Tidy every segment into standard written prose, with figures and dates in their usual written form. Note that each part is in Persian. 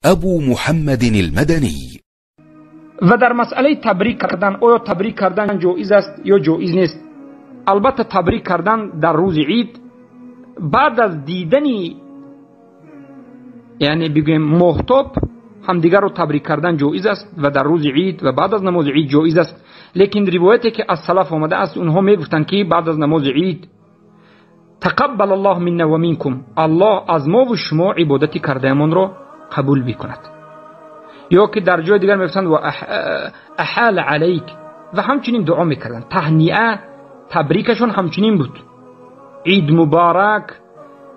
أبو محمد المدني. و در مسئله تبریک کردن، آیا تبریک کردن جایز است یا جایز نیست؟ البته تبریک کردن در روز عید بعد از دیدنی یعنی بگیم ماهتاب همدیگر رو تبریک کردن جایز است و در روز عید و بعد از نماز عید جایز است. لیکن روایتی که از سلف آمده است اونها میگفتند که بعد از نماز عید تقبل الله منا و منکم، الله از ما و شما عبادتی کردهمان را قبول بکند. یا که در جای دیگر میگفتند و احال علیک، و همچنین دعا میکردند. تهنیه تبریکشون همچنین بود. عید مبارک،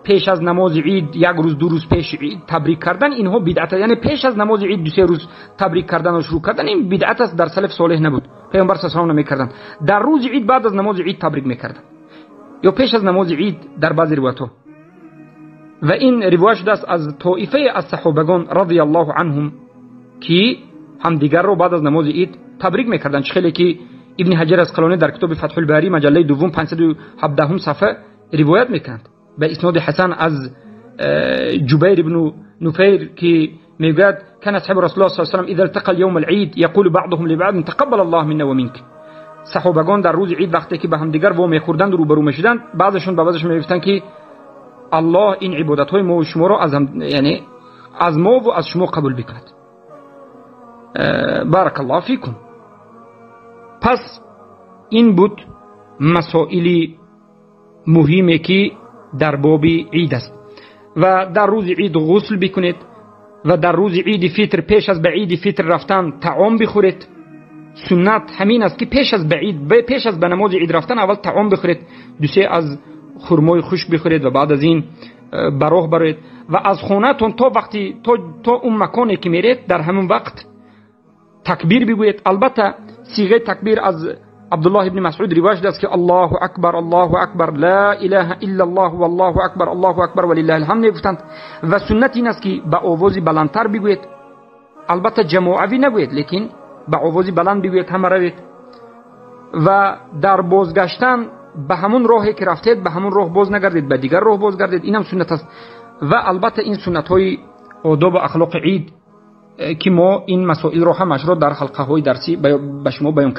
پیش از نماز عید یک روز دو روز پیش عید تبریک کردن اینها بدعت، یعنی پیش از نماز عید دو سه روز تبریک کردن و شروع کردن این بدعت است، در سلف صالح نبود. پیامبر صلی الله علیه و آله نمیکردند. در روز عید بعد از نماز عید تبریک میکردند یا پیش از نماز عید در بعضی روایت‌ها. و این روایت شده است از طائفه از صحابگان رضی الله عنهم که هم دیگر رو بعد از نماز عید تبریک میکردند. خیلی که ابن حجر اسقلانی در کتاب فتح الباری مجله دوم 517 صفحه روایت میکنند به اسناد حسن از جبیر بن نفیر که میگوید كان اصحاب رسول الله صلی الله علیه و آله اذا التقى اليوم العيد يقول بعضهم لبعض تقبل الله منا و منك. صحابگان در روز عید وقتی که به هم دیگر وا میخوردند و روبرو میشدند، بعضشون به بعضشون میگفتند که الله این عبادت های ما و شما را از هم، یعنی از ما و از شما قبول بکند. بارک الله فیکم. پس این بود مسائل مهمی که در باب عید است. و در روز عید غسل بکنید و در روز عید فطر پیش از به عید فطر رفتن طعام بخورید. سنت همین است که پیش از به عید، پیش از به نماز عید رفتن اول طعام بخورید، دو سه از خرمای خشک بخورید و بعد از این براه برید و از خونه‌تون تا وقتی تا اون مکانی که میرید در همون وقت تکبیر بگویید. البته صیغه تکبیر از عبدالله ابن مسعود روایت است که الله اکبر الله اکبر لا اله الا الله والله اکبر الله اکبر ولله الحمد گفتند. و سنت این است که با آواز بلندتر بگویید، البته جماعی نگویید لیکن با آواز بلند بگویید، همه روید. و در بازگشتن به همون راهی که رفتید به همون راه باز نگردید، به دیگر راه باز گردید. اینم سنت است. و البته این سنت های آداب و اخلاق عید که ما این مسائل رو همش رو در حلقه های درسی به شما بیان